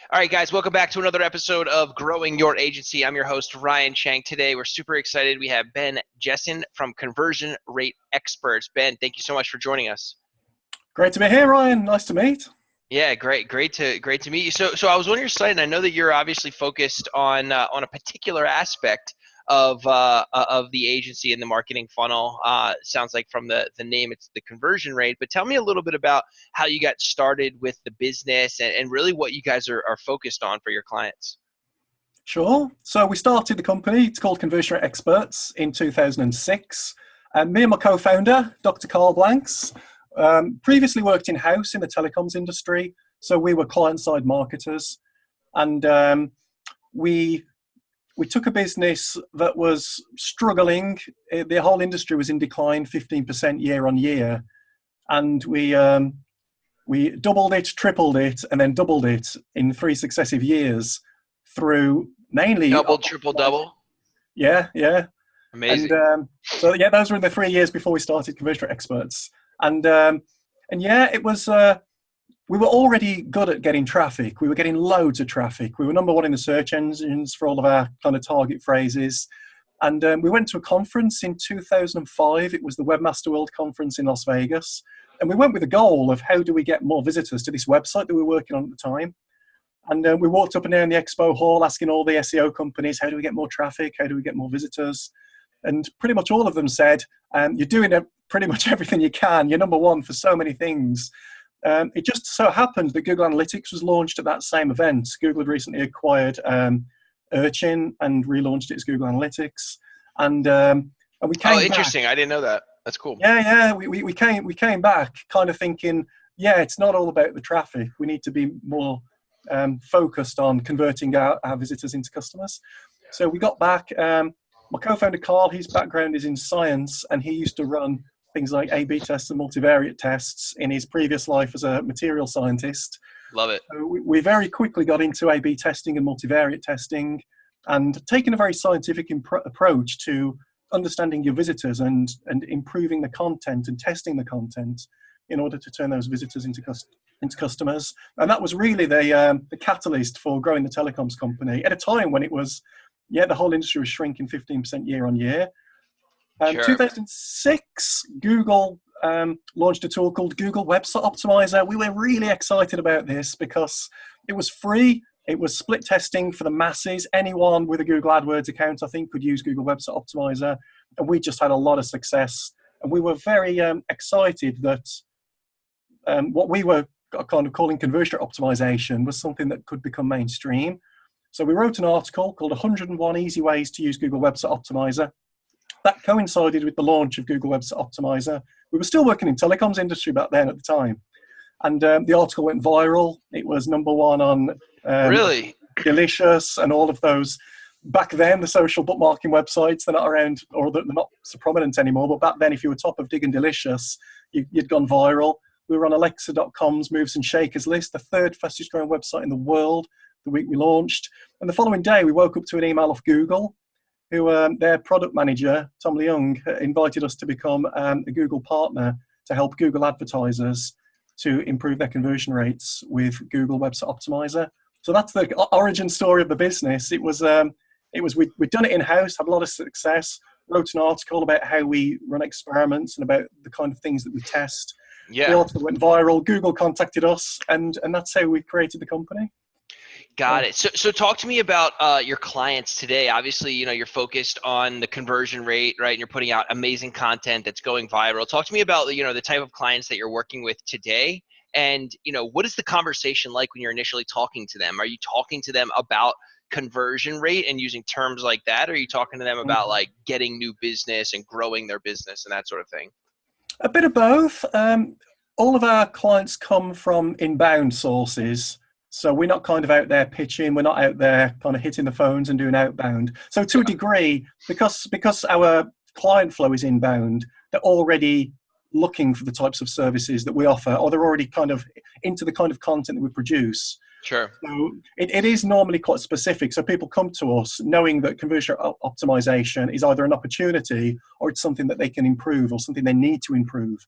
All right, guys, welcome back to another episode of Growing Your Agency. I'm your host, Ryan Shank. Today, we're super excited. We have Ben Jesson from Conversion Rate Experts. Ben, thank you so much for joining us. Great to be here, Ryan. Nice to meet. Yeah, great to meet you. So I was on your site, and I know that you're obviously focused on a particular aspect of the agency and the marketing funnel. Sounds like from the name, it's the conversion rate. But tell me a little bit about how you got started with the business and really what you guys are focused on for your clients. Sure. So we started the company. It's called Conversion Rate Experts in 2006. Me and my co-founder, Dr. Carl Blanks, previously worked in-house in the telecoms industry. So we were client-side marketers. And we took a business that was struggling. The whole industry was in decline, 15% year on year. And we doubled it, tripled it, and then doubled it in 3 successive years through mainly... Double, triple, double? Yeah. Amazing. And so those were the 3 years before we started Conversion Rate Experts. And it was... we were already good at getting traffic. We were getting loads of traffic. We were number one in the search engines for all of our kind of target phrases. And we went to a conference in 2005. It was the Webmaster World Conference in Las Vegas. And we went with the goal of how do we get more visitors to this website that we were working on at the time. And we walked up and down the expo hall asking all the SEO companies, how do we get more traffic? How do we get more visitors? And pretty much all of them said, you're doing pretty much everything you can. You're number one for so many things. It just so happened that Google Analytics was launched at that same event. Google had recently acquired Urchin and relaunched it as Google Analytics. And we came back. Interesting. I didn't know that. That's cool. Yeah. We came back kind of thinking, it's not all about the traffic. We need to be more focused on converting our visitors into customers. So we got back. My co-founder Carl, his background is in science, and he used to run things like A/B tests and multivariate tests in his previous life as a material scientist. Love it. So we very quickly got into A/B testing and multivariate testing, and taking a very scientific approach to understanding your visitors and improving the content and testing the content in order to turn those visitors into customers. And that was really the catalyst for growing the telecoms company at a time when it was, the whole industry was shrinking 15% year on year. Sure. 2006, Google launched a tool called Google Website Optimizer. We were really excited about this because it was free. It was split testing for the masses. Anyone with a Google AdWords account, I think, could use Google Website Optimizer. And we just had a lot of success. And we were very excited that what we were kind of calling conversion optimization was something that could become mainstream. So we wrote an article called 101 Easy Ways to Use Google Website Optimizer. That coincided with the launch of Google Website Optimizer. We were still working in telecoms industry back then at the time. And the article went viral. It was number one on Really? Delicious and all of those. Back then, the social bookmarking websites, they're not around, or they're not so prominent anymore. But back then, if you were top of Dig and Delicious, you'd gone viral. We were on Alexa.com's Moves and Shakers list, the 3rd fastest growing website in the world the week we launched. And the following day, we woke up to an email off Google, who their product manager, Tom Leung, invited us to become a Google partner to help Google advertisers to improve their conversion rates with Google Website Optimizer. So that's the origin story of the business. We'd done it in-house, had a lot of success, wrote an article about how we run experiments and about the kind of things that we test. Yeah. The article went viral, Google contacted us, and that's how we created the company. Got it. So talk to me about your clients today. Obviously, you're focused on the conversion rate, right? And you're putting out amazing content that's going viral. Talk to me about, the type of clients that you're working with today. And, what is the conversation like when you're initially talking to them? Are you talking to them about conversion rate and using terms like that? Or are you talking to them about like getting new business and growing their business and that sort of thing? A bit of both. All of our clients come from inbound sources. So we're not kind of out there pitching. We're not out there kind of hitting the phones and doing outbound. So to a degree, because our client flow is inbound, they're already looking for the types of services that we offer, or they're already kind of into the kind of content that we produce. Sure. So it is normally quite specific. So people come to us knowing that conversion optimization is either an opportunity or it's something that they can improve or something they need to improve.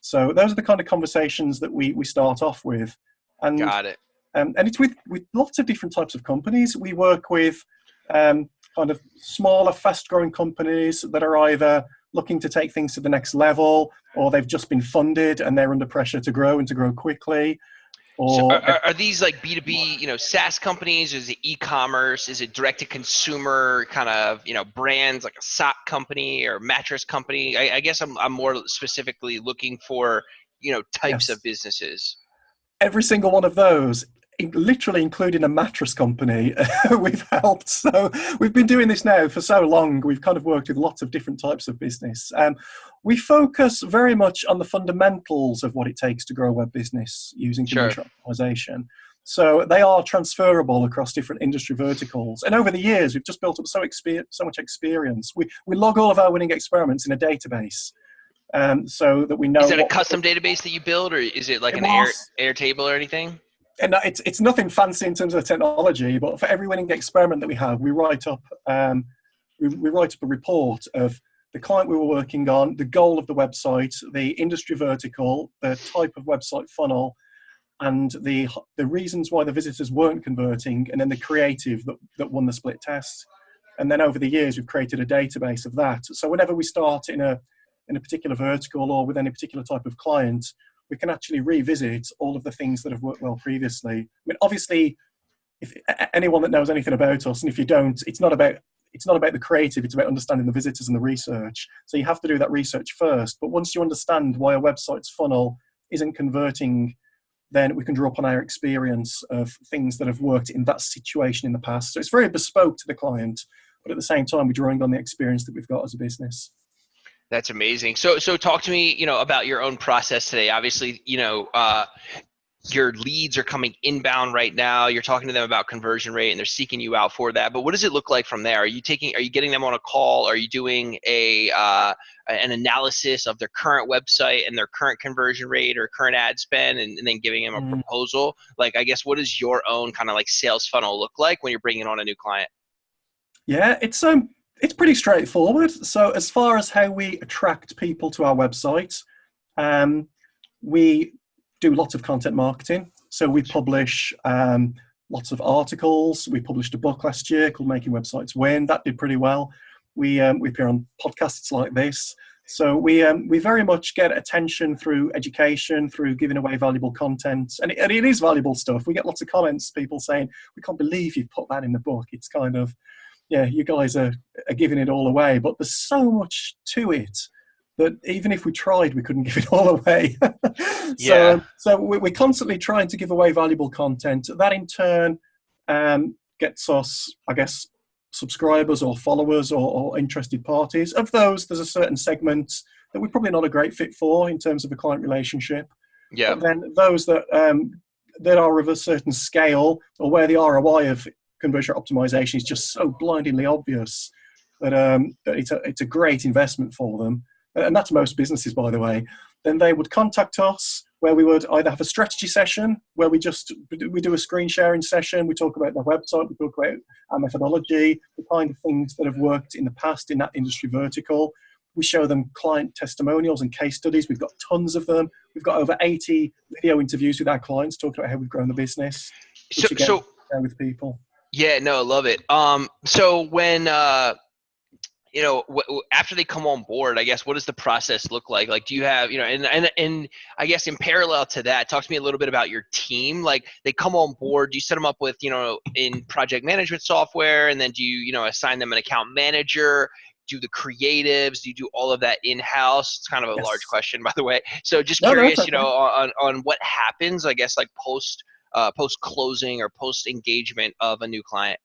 So those are the kind of conversations that we start off with. And got it. And it's with lots of different types of companies. We work with kind of smaller, fast-growing companies that are either looking to take things to the next level, or they've just been funded and they're under pressure to grow and to grow quickly. So Or are these like B2B, SaaS companies? Is it e-commerce? Is it direct to consumer kind of, brands like a sock company or mattress company? I guess I'm more specifically looking for, types of yes, businesses. every single one of those, literally including a mattress company, we've helped. So we've been doing this now for so long. We've kind of worked with lots of different types of business. We focus very much on the fundamentals of what it takes to grow a web business using Sure. conversion optimization. So they are transferable across different industry verticals. And over the years, we've just built up so much experience. We log all of our winning experiments in a database. So that we know. Is that a custom database that you build, or is it like an Airtable or anything? And it's nothing fancy in terms of technology, but for every winning experiment that we have, we write up we write up a report of the client we were working on, the goal of the website, the industry vertical, the type of website funnel, and the reasons why the visitors weren't converting, and then the creative that won the split test. And then over the years, we've created a database of that. So whenever we start in a particular vertical or with any particular type of client, we can actually revisit all of the things that have worked well previously. I mean, obviously, if anyone that knows anything about us, and if you don't, it's not about the creative, it's about understanding the visitors and the research. So you have to do that research first. But once you understand why a website's funnel isn't converting, then we can draw upon our experience of things that have worked in that situation in the past. So it's very bespoke to the client, but at the same time, we're drawing on the experience that we've got as a business. That's amazing. So talk to me, about your own process today. Obviously, your leads are coming inbound right now. You're talking to them about conversion rate, and they're seeking you out for that. But what does it look like from there? Are you getting them on a call? Are you doing an analysis of their current website and their current conversion rate or current ad spend, and then giving them a proposal? Like, I guess, what does your own kind of like sales funnel look like when you're bringing on a new client? Yeah, it's pretty straightforward. So as far as how we attract people to our website, we do lots of content marketing. So we publish lots of articles. We published a book last year called Making Websites Win. That did pretty well. We appear on podcasts like this. So we very much get attention through education, through giving away valuable content. And it is valuable stuff. We get lots of comments, people saying, "We can't believe you've put that in the book." It's kind of, yeah, you guys are giving it all away, but there's so much to it that even if we tried, we couldn't give it all away. Yeah. So we're constantly trying to give away valuable content. That in turn gets us, I guess, subscribers or followers or interested parties. Of those, there's a certain segment that we're probably not a great fit for in terms of a client relationship. Yeah. But then those that are of a certain scale, or where the ROI of conversion optimization is just so blindingly obvious that it's a great investment for them, and that's most businesses, by the way, then they would contact us, where we would either have a strategy session where we do a screen sharing session, we talk about the website, we talk about our methodology, the kind of things that have worked in the past in that industry vertical. We show them client testimonials and case studies. We've got tons of them. We've got over 80 video interviews with our clients talking about how we've grown the business, which again, share with people. Yeah, no, I love it. So when after they come on board, I guess, what does the process look like? Like, do you have, and I guess in parallel to that, talk to me a little bit about your team. Like, they come on board, do you set them up with, in project management software, and then do you, assign them an account manager? Do the creatives? Do you do all of that in-house? It's kind of a large question, by the way. So just curious, on what happens, I guess, like post closing or post engagement of a new client.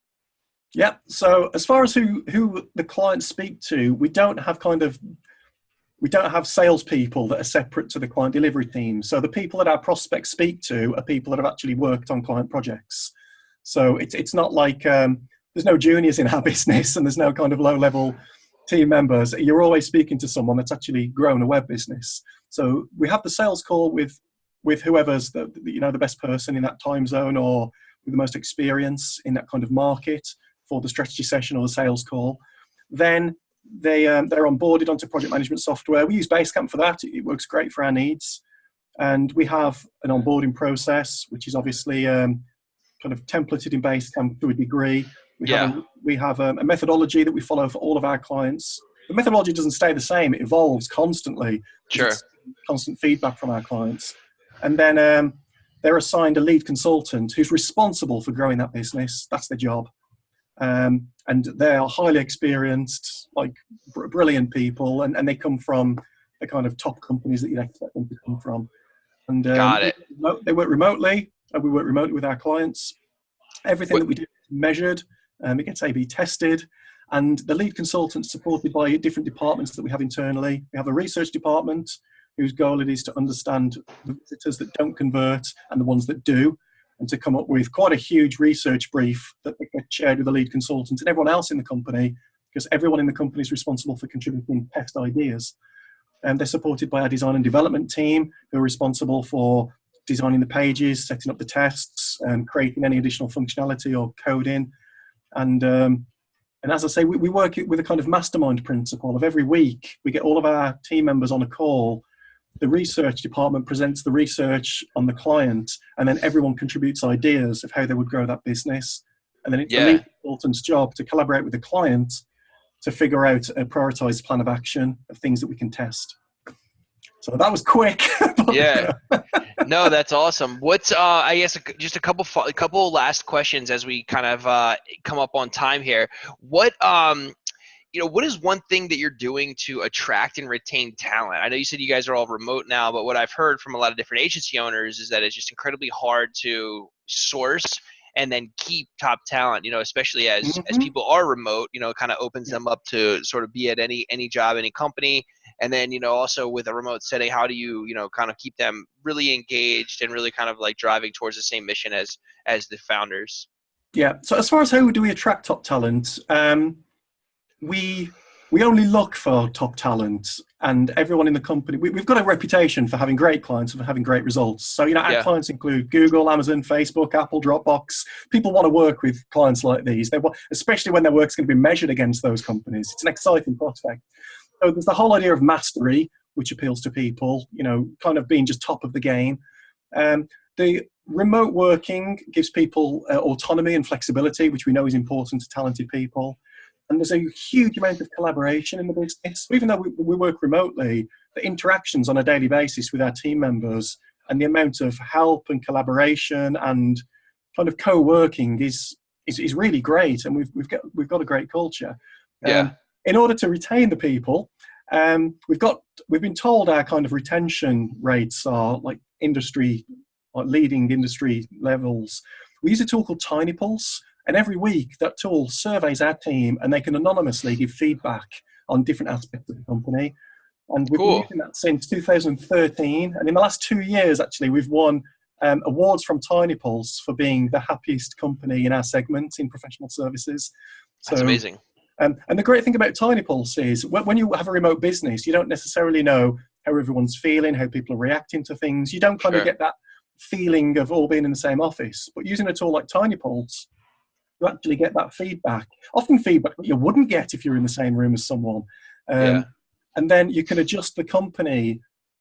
Yeah. So as far as who the clients speak to, we don't have salespeople that are separate to the client delivery team. So the people that our prospects speak to are people that have actually worked on client projects. So it's not like there's no juniors in our business, and there's no kind of low-level team members. You're always speaking to someone that's actually grown a web business. So we have the sales call with whoever's the best person in that time zone, or with the most experience in that kind of market, for the strategy session or the sales call. Then they're onboarded onto project management software. We use Basecamp for that. It works great for our needs. And we have an onboarding process, which is obviously kind of templated in Basecamp to a degree. Yeah. We have a methodology that we follow for all of our clients. The methodology doesn't stay the same; it evolves constantly. Sure. It's constant feedback from our clients, and then they're assigned a lead consultant who's responsible for growing that business. That's their job. And they are highly experienced, like brilliant people, and they come from the kind of top companies that you'd expect them to come from. And Got it. they work remotely, and we work remotely with our clients. Everything that we do is measured, it gets A/B tested, and the lead consultant's supported by different departments that we have internally. We have a research department whose goal it is to understand the visitors that don't convert and the ones that do, and to come up with quite a huge research brief that gets shared with the lead consultant and everyone else in the company, because everyone in the company is responsible for contributing test ideas. And they're supported by our design and development team, who are responsible for designing the pages, setting up the tests, and creating any additional functionality or coding. And as I say, we work with a kind of mastermind principle of every week we get all of our team members on a call. The research department presents the research on the client, and then everyone contributes ideas of how they would grow that business. And then it's the lead consultant's job to collaborate with the client to figure out a prioritized plan of action of things that we can test. So that was quick. Yeah. No, that's awesome. What's I guess just a couple last questions as we kind of come up on time here. What what is one thing that you're doing to attract and retain talent? I know you said you guys are all remote now, but what I've heard from a lot of different agency owners is that it's just incredibly hard to source and then keep top talent, especially as people are remote, it kind of opens them up to sort of be at any job, any company. And then, also with a remote setting, how do you, kind of keep them really engaged and really kind of like driving towards the same mission as the founders? Yeah. So as far as how do we attract top talent, we only look for top talent, and everyone in the company, we've got a reputation for having great clients and for having great results. So, our clients include Google, Amazon, Facebook, Apple, Dropbox. People want to work with clients like these. They want, especially when their work's going to be measured against those companies. It's an exciting prospect. So there's the whole idea of mastery, which appeals to people, kind of being just top of the game. The remote working gives people autonomy and flexibility, which we know is important to talented people. And there's a huge amount of collaboration in the business. Even though we work remotely, the interactions on a daily basis with our team members and the amount of help and collaboration and kind of co-working is really great. And we've got a great culture. In order to retain the people, we've been told our kind of retention rates are like leading industry levels. We use a tool called TinyPulse. And every week, that tool surveys our team, and they can anonymously give feedback on different aspects of the company. And we've been using that since 2013. And in the last 2 years, actually, we've won awards from TinyPulse for being the happiest company in our segment in professional services. That's amazing. And the great thing about TinyPulse is when you have a remote business, you don't necessarily know how everyone's feeling, how people are reacting to things. You don't kind of get that feeling of all being in the same office. But using a tool like TinyPulse, you actually get that feedback, often feedback that you wouldn't get if you're in the same room as someone. And then you can adjust the company,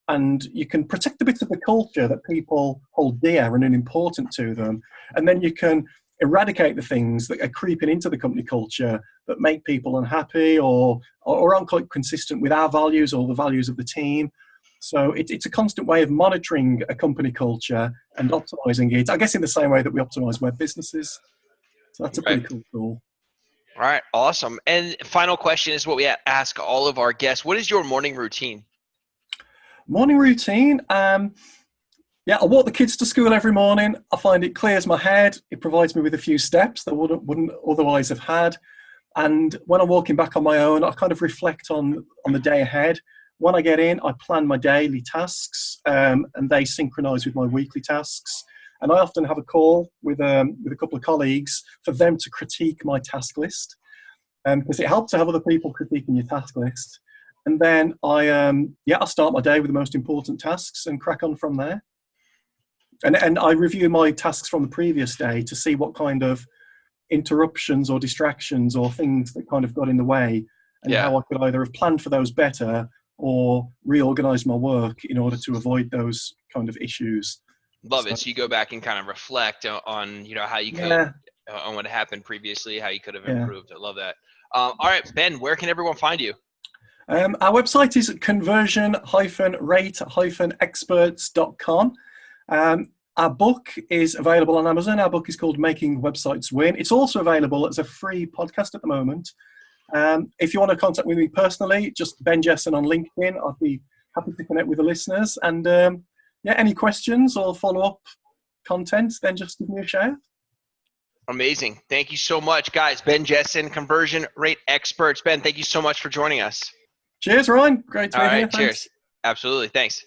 and you can protect the bits of the culture that people hold dear and are important to them. And then you can eradicate the things that are creeping into the company culture that make people unhappy or aren't quite consistent with our values or the values of the team. So it's a constant way of monitoring a company culture and optimizing it, I guess, in the same way that we optimize web businesses. So that's a pretty cool tool. All right, awesome. And final question is what we ask all of our guests. What is your morning routine? Morning routine? I walk the kids to school every morning. I find it clears my head. It provides me with a few steps that I wouldn't otherwise have had. And when I'm walking back on my own, I kind of reflect on the day ahead. When I get in, I plan my daily tasks, and they synchronize with my weekly tasks. And I often have a call with a couple of colleagues for them to critique my task list, because it helps to have other people critiquing your task list. And then I start my day with the most important tasks and crack on from there. And I review my tasks from the previous day to see what kind of interruptions or distractions or things that kind of got in the way, and how I could either have planned for those better or reorganize my work in order to avoid those kind of issues. Love So, it. So you go back and kind of reflect on, how you could, yeah, on what happened previously, how you could have yeah. improved. I love that. All right, Ben, where can everyone find you? Our website is conversion-rate-experts.com. Our book is available on Amazon. Our book is called Making Websites Win. It's also available as a free podcast at the moment. If you want to contact with me personally, just Ben Jesson on LinkedIn. I'd be happy to connect with the listeners. And any questions or follow-up content, then just give me a shout. Amazing. Thank you so much, guys. Ben Jesson, conversion rate experts. Ben, thank you so much for joining us. Cheers, Ryan. Great to All be here. right, Thanks. cheers. Absolutely. Thanks.